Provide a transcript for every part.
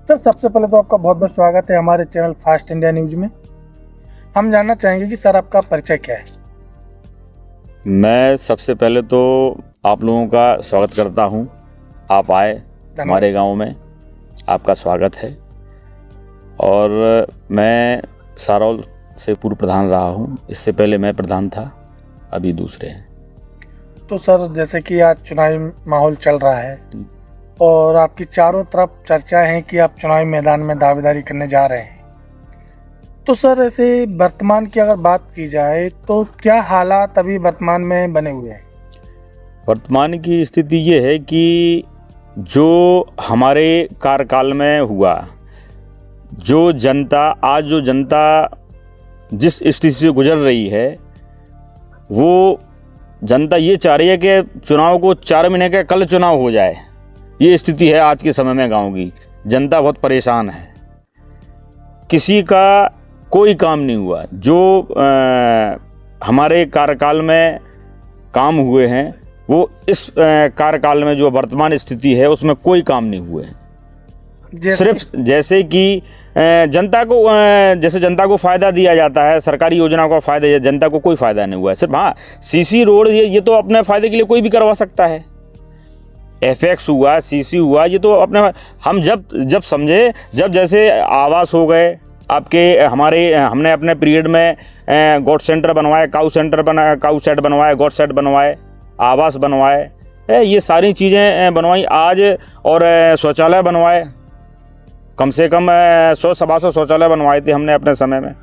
Sir सबसे पहले तो आपका बहुत बहुत स्वागत है हमारे चैनल फास्ट इंडिया न्यूज में। हम जानना चाहेंगे कि सर आपका परिचय क्या है। मैं सबसे पहले तो आप लोगों का स्वागत करता हूं। आप आए हमारे गांव में, आपका स्वागत है। और मैं सारौल से पूर्व प्रधान रहा हूं। इससे पहले मैं प्रधान था, अभी दूसरे हैं। तो सर जैसे कि आज चुनावी माहौल चल रहा है और आपकी चारों तरफ चर्चा है कि आप चुनावी मैदान में दावेदारी करने जा रहे हैं, तो सर ऐसे वर्तमान की अगर बात की जाए तो क्या हालात अभी वर्तमान में बने हुए हैं? वर्तमान की स्थिति ये है कि जो हमारे कार्यकाल में हुआ, जो जनता जिस स्थिति से गुजर रही है, वो जनता ये चाह रही है कि चुनाव को 4 महीने के कल चुनाव हो जाए। ये स्थिति है आज के समय में गांव की। जनता बहुत परेशान है, किसी का कोई काम नहीं हुआ। जो हमारे कार्यकाल में काम हुए हैं वो इस कार्यकाल में जो वर्तमान स्थिति है उसमें कोई काम नहीं हुए हैं। सिर्फ जैसे कि जनता को फ़ायदा दिया जाता है, सरकारी योजनाओं का फ़ायदा, जनता को कोई फ़ायदा नहीं हुआ है। सिर्फ हाँ, सीसी रोड ये तो अपने फ़ायदे के लिए कोई भी करवा सकता है। एफएक्स हुआ, सीसी हुआ, ये तो अपने हम जब समझे, जब जैसे आवास हो गए आपके, हमने अपने पीरियड में गोट सेंटर बनवाए, काऊ सेट बनवाए, गोट सेट बनवाए, आवास बनवाए, ये सारी चीज़ें बनवाई आज। और शौचालय बनवाए, कम से कम 100-125 शौचालय बनवाए थे हमने अपने समय में।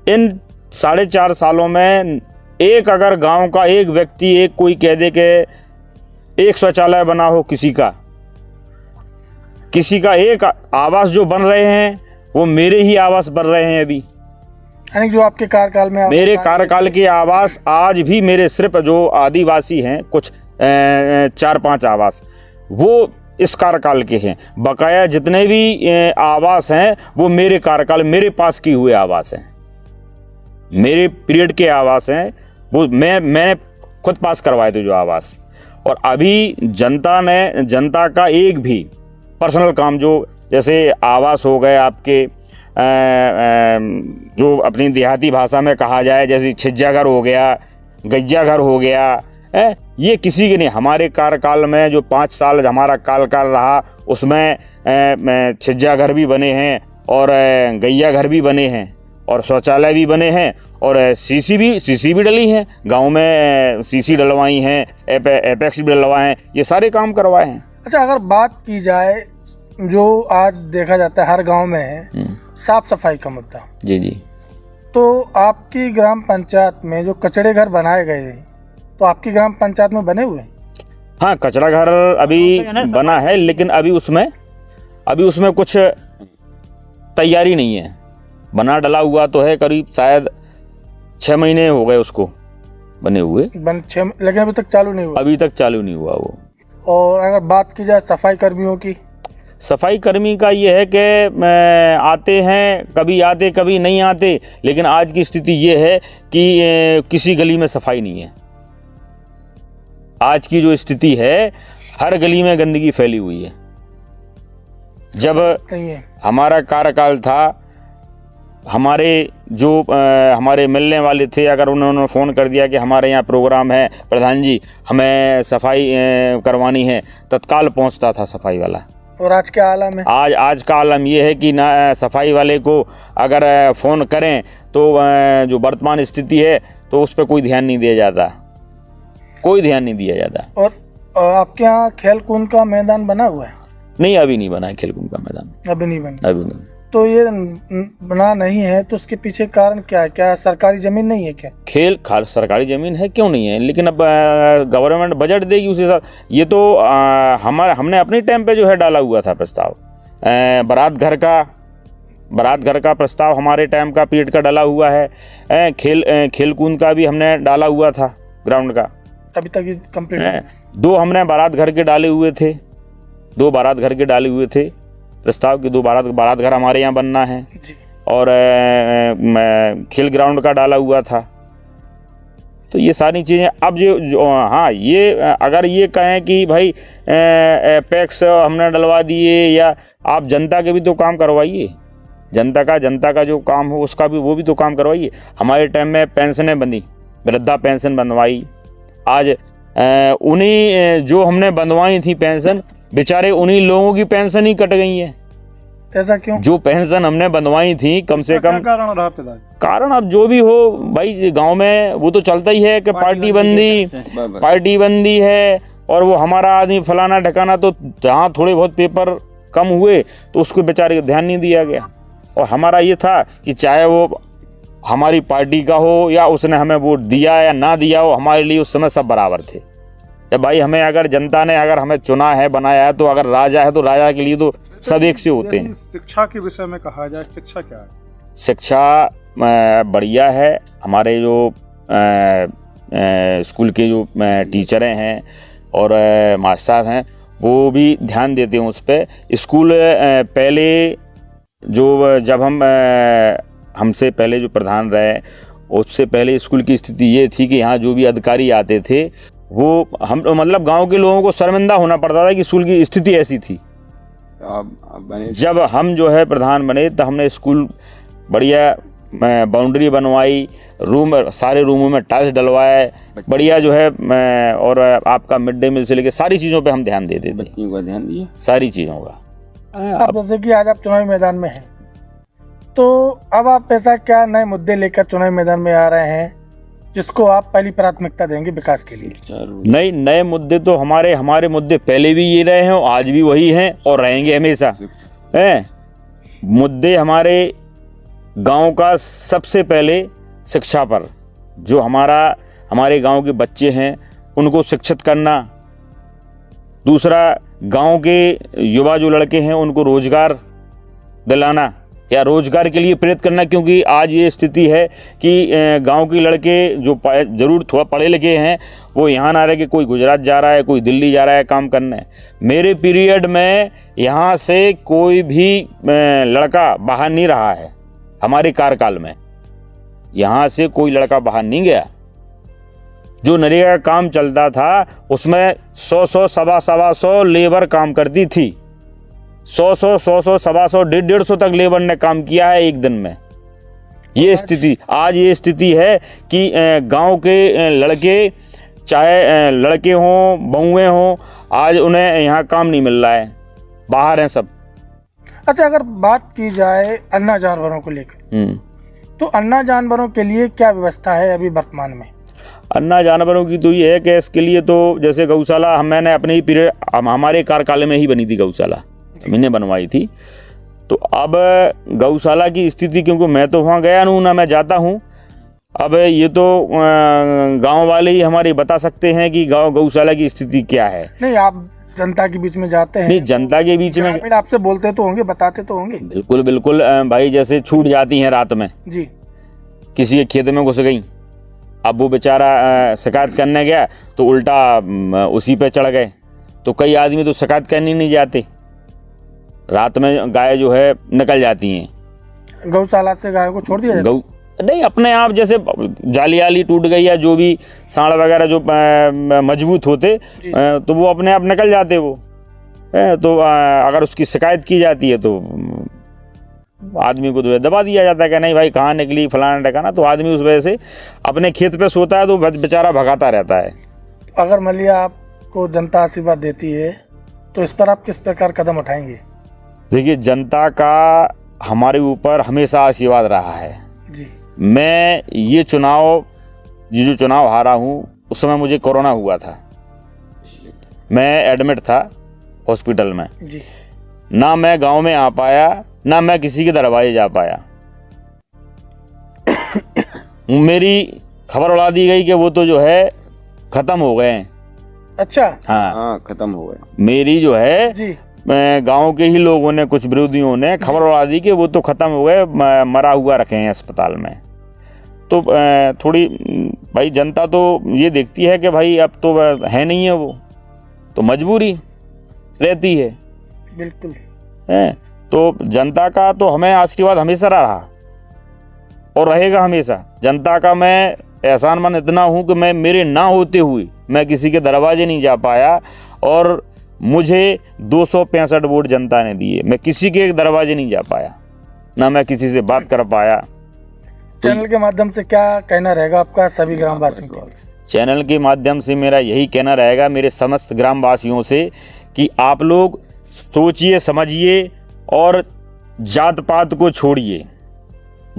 इन 4.5 सालों में अगर गांव का एक व्यक्ति कोई कह दे कि एक शौचालय बना हो, किसी का एक आवास जो बन रहे हैं वो मेरे ही आवास बन रहे हैं अभी। यानी जो आपके कार्यकाल में मेरे कार्यकाल के आवास आज भी मेरे सिर्फ जो आदिवासी हैं, कुछ 4-5 आवास वो इस कार्यकाल के हैं। बकाया जितने भी आवास हैं वो मेरे कार्यकाल, मेरे पास किए हुए आवास हैं, मेरे पीरियड के आवास हैं। वो मैंने खुद पास करवाए थे जो आवास। और अभी जनता का एक भी पर्सनल काम, जो जैसे आवास हो गए आपके, जो अपनी देहाती भाषा में कहा जाए, जैसे छिज्जा घर हो गया, गैया घर हो गया, ये किसी के नहीं। हमारे कार्यकाल में जो 5 साल हमारा कार्यकाल रहा उसमें छिज्जा घर भी बने हैं और गैया घर भी बने हैं और शौचालय भी बने हैं और सीसी भी डली हैं। गांव में सीसी डलवाई हैं, एपेक्स भी डलवाए हैं, ये सारे काम करवाए हैं। अच्छा, अगर बात की जाए जो आज देखा जाता है हर गांव में है साफ सफाई का मुद्दा। जी। तो आपकी ग्राम पंचायत में जो कचड़े घर बनाए गए हैं, तो आपकी ग्राम पंचायत में बने हुए? हाँ, कचड़ा घर अभी बना है, लेकिन अभी उसमें कुछ तैयारी नहीं है। बना डला हुआ तो है, करीब शायद 6 महीने हो गए उसको बने हुए, लेकिन अभी तक चालू नहीं हुआ वो। और अगर बात की जाए सफाई कर्मियों की, सफाई कर्मी का ये है कि आते हैं, कभी आते कभी नहीं आते। लेकिन आज की स्थिति ये है कि किसी गली में सफाई नहीं है। आज की जो स्थिति है, हर गली में गंदगी फैली हुई है। जब हमारा कार्यकाल था, हमारे मिलने वाले थे, अगर उन्होंने फ़ोन कर दिया कि हमारे यहाँ प्रोग्राम है प्रधान जी, हमें सफाई करवानी है, तत्काल पहुँचता था सफाई वाला। और आज क्या आलम है? आज का आलम ये है कि ना, सफाई वाले को अगर फ़ोन करें तो जो वर्तमान स्थिति है तो उस पर कोई ध्यान नहीं दिया जाता। और आपके यहाँ खेल कूद का मैदान बना हुआ है? नहीं, अभी नहीं बना है खेल कूद का मैदान। अभी नहीं। तो ये बना नहीं है तो उसके पीछे कारण क्या है? क्या सरकारी ज़मीन नहीं है क्या? सरकारी ज़मीन है, क्यों नहीं है, लेकिन अब गवर्नमेंट बजट देगी उसी हिसाब। ये तो हमने अपने टाइम पे जो है डाला हुआ था प्रस्ताव, बारात घर का प्रस्ताव हमारे टाइम का पीरियड का डाला हुआ है। खेल कूद का भी हमने डाला हुआ था, ग्राउंड का। अभी तक कंप्लीट है। 2 हमने बारात घर के डाले हुए थे प्रस्ताव की। 2 बारात घर हमारे यहाँ बनना है जी। और खेल ग्राउंड का डाला हुआ था। तो ये सारी चीज़ें अब हाँ, ये अगर ये कहें कि भाई पैक्स हमने डलवा दिए, या आप जनता के भी तो काम करवाइए, जनता का जो काम हो उसका भी, वो भी तो काम करवाइए। हमारे टाइम में पेंशनें बंधी, वृद्धा पेंशन बनवाई, आज उन्हीं जो हमने बनवाई थी पेंशन, बेचारे उन्हीं लोगों की पेंशन ही कट गई है। ऐसा क्यों? जो पेंशन हमने बनवाई थी, कम से कम कारण रहा पिता? कारण अब जो भी हो भाई, गांव में वो तो चलता ही है कि पार्टी बंदी है, और वो हमारा आदमी फलाना ढकाना, तो जहाँ थोड़े बहुत पेपर कम हुए तो उसको बेचारे को ध्यान नहीं दिया गया। और हमारा ये था कि चाहे वो हमारी पार्टी का हो या उसने हमें वोट दिया या ना दिया हो, हमारे लिए उस समय सब बराबर थे। भाई हमें अगर जनता ने अगर हमें चुना है, बनाया है, तो अगर राजा है तो राजा के लिए तो सब एक से होते हैं। शिक्षा के विषय में कहा जाए, शिक्षा क्या है? शिक्षा बढ़िया है। हमारे जो स्कूल के जो टीचरें हैं और मास्टर साहब हैं, वो भी ध्यान देते हैं उस पर। स्कूल पहले जो जब हमसे पहले जो प्रधान रहे, उससे पहले स्कूल की स्थिति ये थी कि यहाँ जो भी अधिकारी आते थे, वो हम मतलब गांव के लोगों को शर्मिंदा होना पड़ता था कि स्कूल की स्थिति ऐसी थी। जब हम जो है प्रधान बने, तो हमने स्कूल बढ़िया बाउंड्री बनवाई, सारे रूमों में टाइल्स डलवाए, बढ़िया जो है, और आपका मिड डे मील से लेकर सारी चीज़ों पे हम ध्यान देते थे, बच्चियों का ध्यान दिया, सारी चीज़ों का। अब जैसे कि आज आप चुनावी मैदान में हैं, तो अब आप ऐसा क्या नए मुद्दे लेकर चुनावी मैदान में आ रहे हैं जिसको आप पहली प्राथमिकता देंगे विकास के लिए? नए मुद्दे तो हमारे मुद्दे पहले भी ये रहे हैं, आज भी वही हैं और रहेंगे हमेशा। मुद्दे हमारे गांव का सबसे पहले शिक्षा पर, जो हमारे गांव के बच्चे हैं उनको शिक्षित करना। दूसरा, गांव के युवा जो लड़के हैं उनको रोजगार दिलाना या रोजगार के लिए प्रेरित करना, क्योंकि आज ये स्थिति है कि गांव के लड़के जो जरूर थोड़ा पढ़े लिखे हैं, वो यहाँ ना रह के कोई गुजरात जा रहा है, कोई दिल्ली जा रहा है काम करने। मेरे पीरियड में यहाँ से कोई भी लड़का बाहर नहीं रहा है। हमारे कार्यकाल में यहाँ से कोई लड़का बाहर नहीं गया। जो नरेगा का काम चलता था उसमें 100 सवा 100 लेबर काम करती थी। 100 सवा 100 150 तक लेबर ने काम किया है एक दिन में। ये स्थिति आज ये स्थिति है कि गांव के लड़के, चाहे लड़के हों बहुएं हों, आज उन्हें यहाँ काम नहीं मिल रहा है, बाहर हैं सब। अच्छा, अगर बात की जाए अन्ना जानवरों को लेकर, तो अन्ना जानवरों के लिए क्या व्यवस्था है अभी वर्तमान में? अन्ना जानवरों की तो ये है कि इसके लिए तो जैसे गौशाला मैंने अपने ही पीरियड, हमारे कार्यकाल में ही बनी थी गौशाला, मैंने बनवाई थी। तो अब गौशाला की स्थिति, क्योंकि मैं तो वहाँ गया नहीं ना, मैं जाता हूँ। अब ये तो गांव वाले ही हमारे बता सकते हैं कि गौशाला की स्थिति क्या है। नहीं, आप जनता के बीच में जाते हैं? नहीं, जनता के बीच में आपसे बोलते तो होंगे, बताते तो होंगे। बिल्कुल बिल्कुल भाई, जैसे छूट जाती हैं रात में जी, किसी के खेत में घुस गई, अब वो बेचारा शिकायत करने गया तो उल्टा उसी पे चढ़ गए। तो कई आदमी तो शिकायत करने नहीं जाते, रात में गाय जो है निकल जाती हैं। गौशाला से गाय को छोड़ दिया जाए? नहीं, अपने आप जैसे जाली टूट गई या जो भी सांड वगैरह जो मजबूत होते, तो वो अपने आप निकल जाते वो। तो अगर उसकी शिकायत की जाती है तो आदमी को दबा दिया जाता है कि नहीं भाई कहाँ निकली फलाना ठिकाना। तो आदमी उस वजह से अपने खेत पे सोता है, तो बेचारा भगाता रहता है। अगर मान लिया आपको जनता आशीर्वाद देती है तो इस पर आप किस प्रकार कदम उठाएंगे? देखिए, जनता का हमारे ऊपर हमेशा आशीर्वाद रहा है जी। मैं ये जो चुनाव हारा हूँ, उस समय मुझे कोरोना हुआ था, मैं एडमिट था हॉस्पिटल में जी। ना मैं गांव में आ पाया, ना मैं किसी के दरवाजे जा पाया। मेरी खबर उड़ा दी गई कि वो तो जो है खत्म हो गए हैं। अच्छा, हाँ, खत्म हो गए। मेरी जो है जी, गांव के ही लोगों ने, कुछ विरोधियों ने खबर उड़ा दी कि वो तो खत्म हो गए, मरा हुआ रखे हैं अस्पताल में। तो थोड़ी भाई जनता तो ये देखती है कि भाई अब तो है नहीं है वो, तो मजबूरी रहती है। बिल्कुल है। तो जनता का तो हमें आशीर्वाद हमेशा रहा और रहेगा हमेशा। जनता का मैं एहसानमंद इतना हूँ कि मैं मेरे ना होते हुए मैं किसी के दरवाजे नहीं जा पाया और मुझे 265 वोट जनता ने दिए, मैं किसी के दरवाजे नहीं जा पाया, ना मैं किसी से बात कर पाया। चैनल के माध्यम से क्या कहना रहेगा आपका सभी ग्रामवासियों को? चैनल के माध्यम से मेरा यही कहना रहेगा मेरे समस्त ग्रामवासियों से कि आप लोग सोचिए समझिए और जात पात को छोड़िए।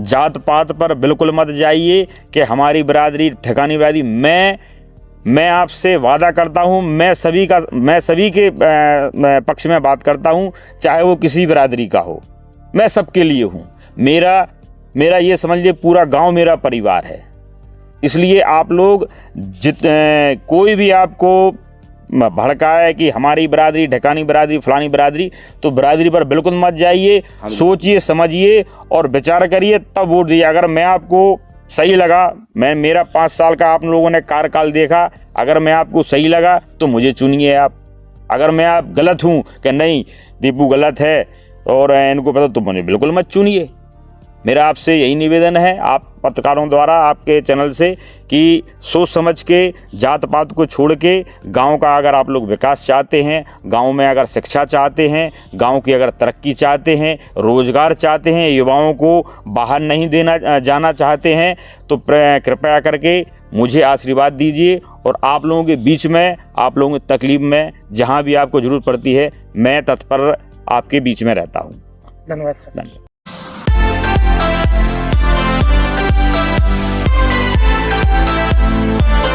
जात पात पर बिल्कुल मत जाइए कि हमारी बिरादरी ठिकानी बिरादरी। मैं आपसे वादा करता हूँ, मैं सभी के पक्ष में बात करता हूँ, चाहे वो किसी बिरादरी का हो, मैं सबके लिए हूँ। मेरा ये समझ लीजिए पूरा गांव मेरा परिवार है। इसलिए आप लोग कोई भी आपको भड़काए कि हमारी बिरादरी ढकानी बिरादरी फलानी बिरादरी, तो बिरादरी पर बिल्कुल मत जाइए। सोचिए समझिए और विचार करिए तब वोट दीजिए। अगर मैं आपको सही लगा, मेरा 5 साल का आप लोगों ने कार्यकाल देखा, अगर मैं आपको सही लगा तो मुझे चुनिए आप। अगर मैं आप गलत हूँ कि नहीं दीपू गलत है और इनको पता, तो मुझे बिल्कुल मत चुनिए। मेरा आपसे यही निवेदन है आप पत्रकारों द्वारा आपके चैनल से कि सोच समझ के जात पात को छोड़ के गांव का अगर आप लोग विकास चाहते हैं, गांव में अगर शिक्षा चाहते हैं, गांव की अगर तरक्की चाहते हैं, रोजगार चाहते हैं, युवाओं को बाहर नहीं जाना चाहते हैं, तो कृपया करके मुझे आशीर्वाद दीजिए और आप लोगों के बीच में, आप लोगों की तकलीफ में जहाँ भी आपको ज़रूरत पड़ती है, मैं तत्पर आपके बीच में रहता हूँ। धन्यवाद sir. We'll be right back.